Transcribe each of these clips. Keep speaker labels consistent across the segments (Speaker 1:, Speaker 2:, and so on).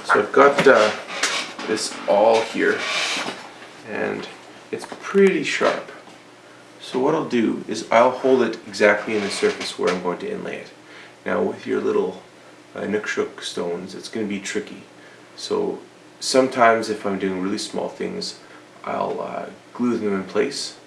Speaker 1: So I've got this awl here, and it's pretty sharp. So what I'll do is I'll hold it exactly in the surface where I'm going to inlay it. Now with your little Inukshuk stones, it's going to be tricky. So sometimes if I'm doing really small things, I'll glue them in place,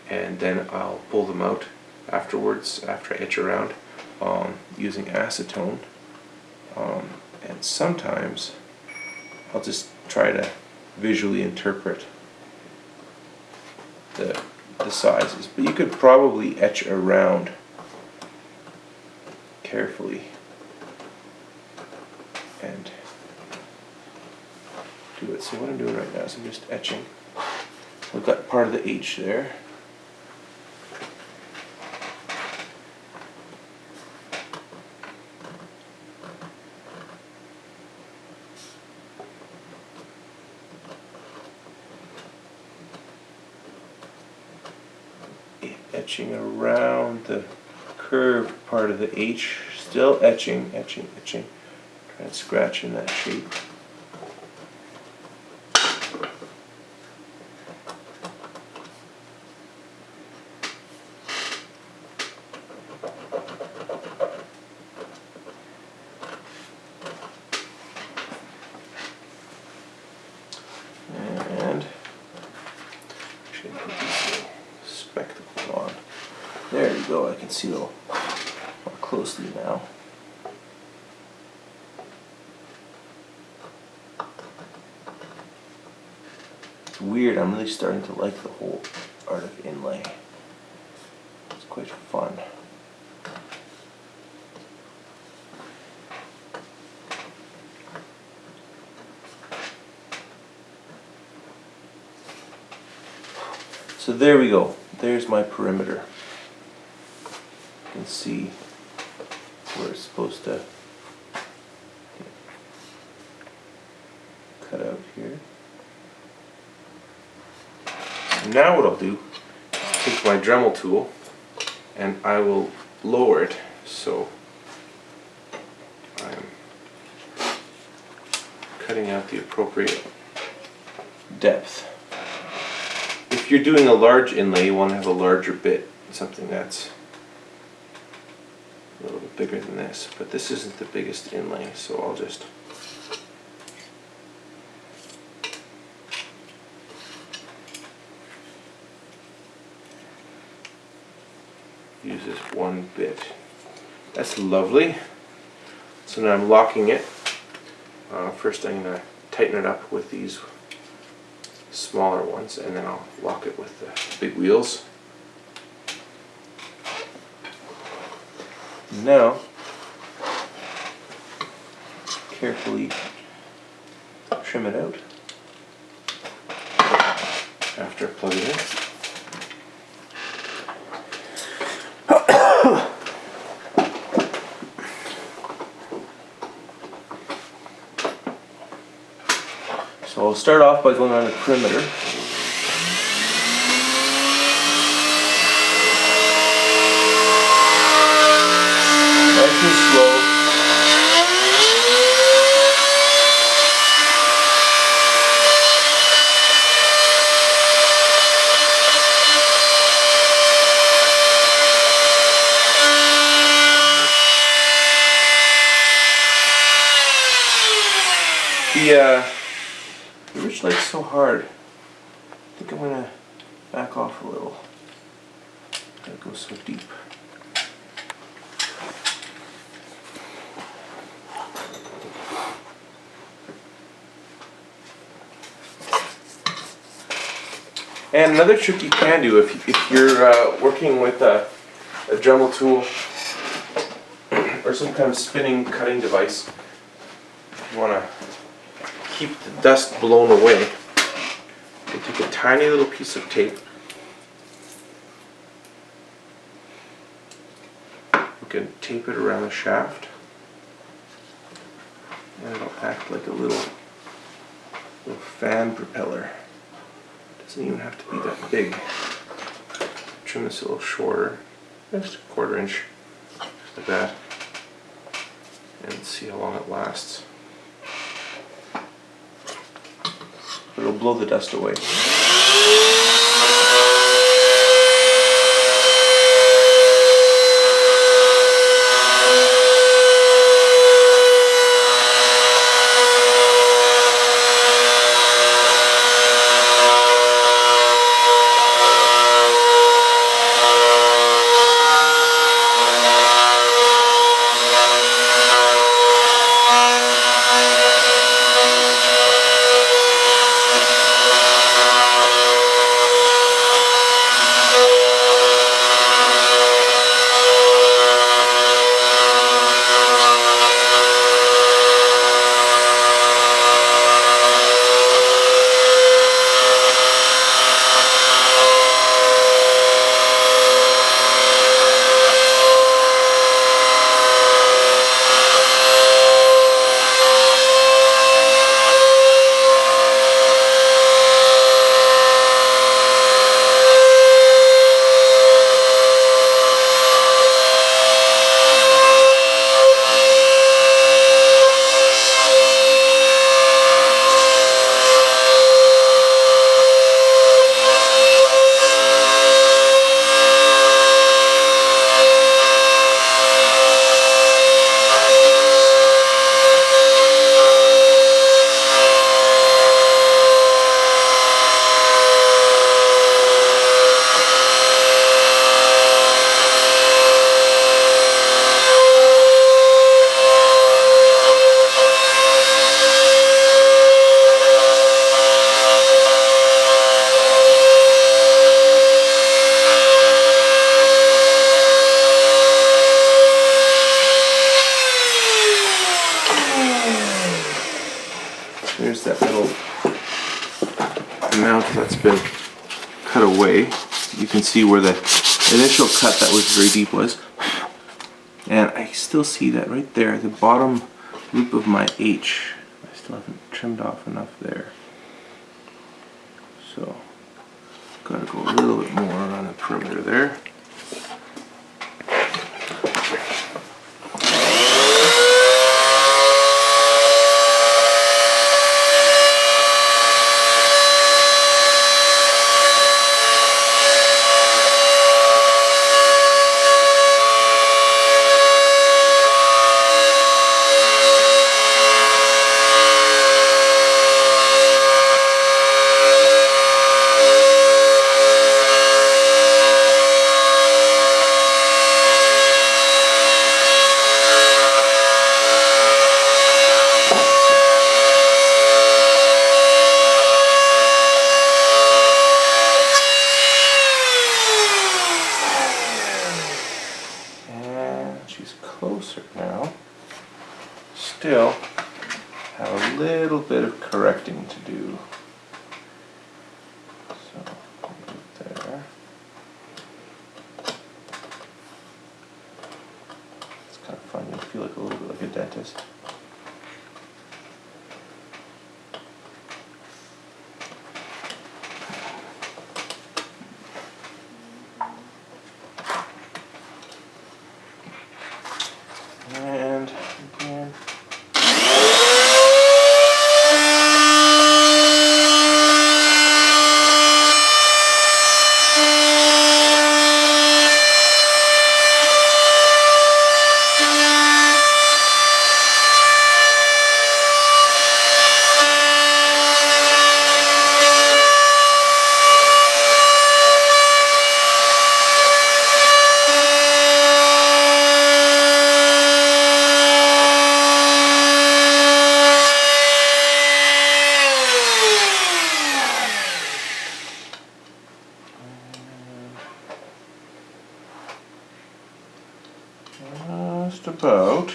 Speaker 1: and then I'll pull them out afterwards after I etch around using acetone. And sometimes I'll just try to visually interpret the sizes, but you could probably etch around carefully and do it. So what I'm doing right now is I'm just etching. I've got part of the H there. Etching around the curved part of the H, still etching, trying to scratch in that shape. And actually put these little spectacles on. There you go, I can see a little more closely now. It's weird, I'm really starting to like the whole art of inlay. It's quite fun. So there we go. There's my perimeter. You can see where it's supposed to cut out here. So now what I'll do is take my Dremel tool and I will lower it so I'm cutting out the appropriate depth. If you're doing a large inlay, you want to have a larger bit, something that's a little bit bigger than this, but this isn't the biggest inlay, so I'll just use this one bit. That's lovely. So now I'm locking it. First I'm going to tighten it up with these smaller ones, and then I'll lock it with the big wheels. Now, carefully trim it out after I plug it in. So I'll start off by going on the perimeter. Nice and slow. The ridge light's so hard. I think I'm going to back off a little. That goes so deep. And another trick you can do if you're working with a Dremel tool or some kind of spinning cutting device, you want to keep the dust blown away, you take a tiny little piece of tape. You can tape it around the shaft, and it'll act like a little fan propeller. It doesn't even have to be that big. Trim this a little shorter, just a 1/4 inch, just like that, and see how long it lasts. it'll blow the dust away. There's that little mount that's been cut away. You can see where the initial cut that was very deep was. And I still see that right there, the bottom loop of my H. I still haven't trimmed off enough there. So, gotta go a little bit more on the perimeter there. Closer now. Still have a little bit of correcting to do. So right there. It's kind of fun. You feel like a little bit like a dentist. And again. Just about.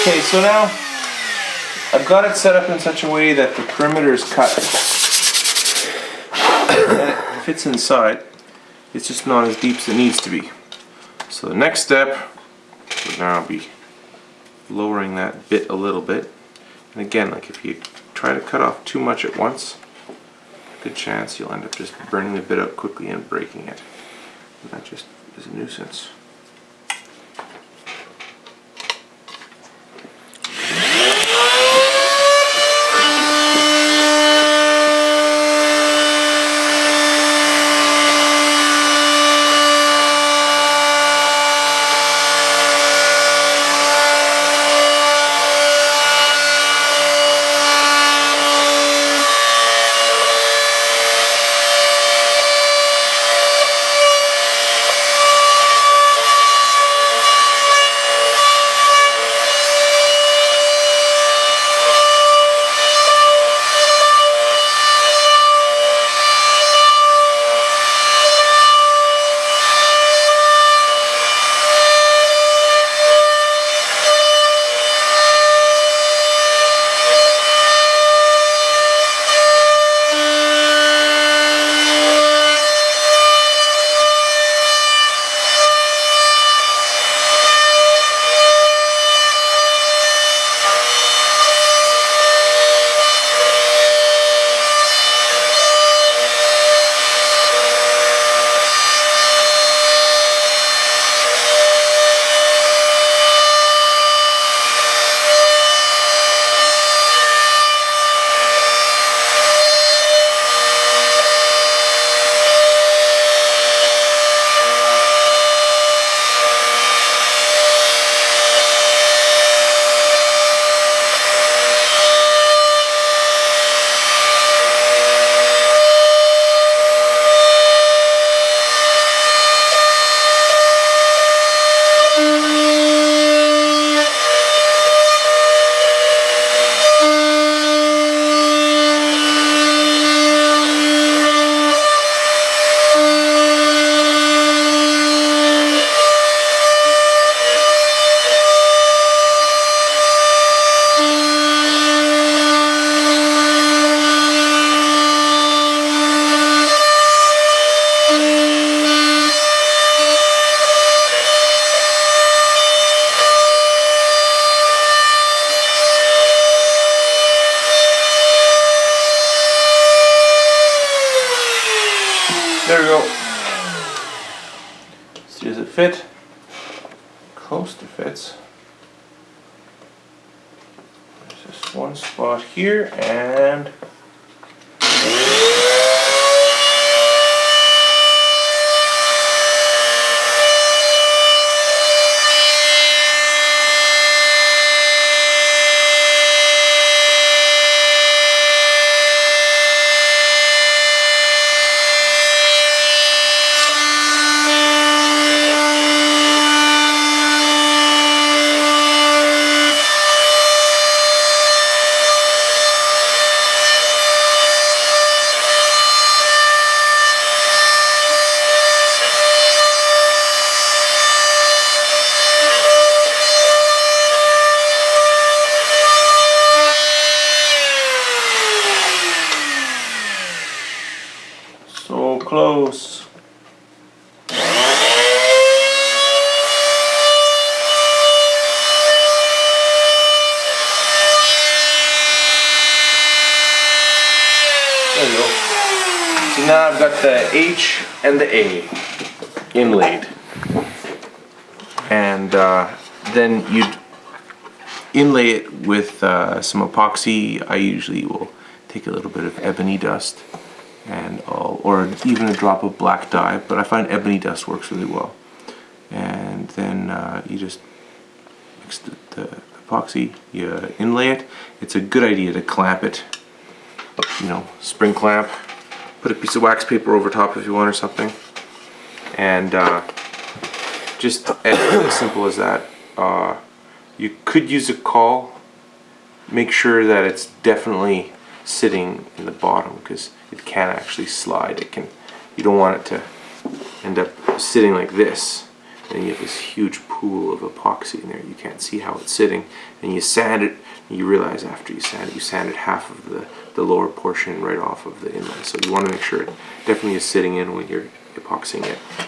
Speaker 1: Okay, so now I've got it set up in such a way that the perimeter is cut and it fits inside. it's just not as deep as it needs to be. So the next step would now be lowering that bit a little bit. And again, like if you try to cut off too much at once, good chance you'll end up just burning the bit out quickly and breaking it. And that just is a nuisance. There we go. See, does it fit? Close to fits. There's just one spot here, and so close. There we go. So now I've got the H and the A inlaid. And then you'd inlay it with some epoxy. I usually will take a little bit of ebony dust and or even a drop of black dye, but I find ebony dust works really well. And then you just mix the epoxy, you inlay it. It's a good idea to clamp it, you know, spring clamp. Put a piece of wax paper over top if you want or something. And just as simple as that. You could use a caul. Make sure that it's definitely sitting in the bottom, because it can actually slide. You don't want it to end up sitting like this, and you have this huge pool of epoxy in there. You can't see how it's sitting, and you sand it, and you realize after you sanded half of the lower portion right off of the inlay. So you want to make sure it definitely is sitting in when you're epoxying it.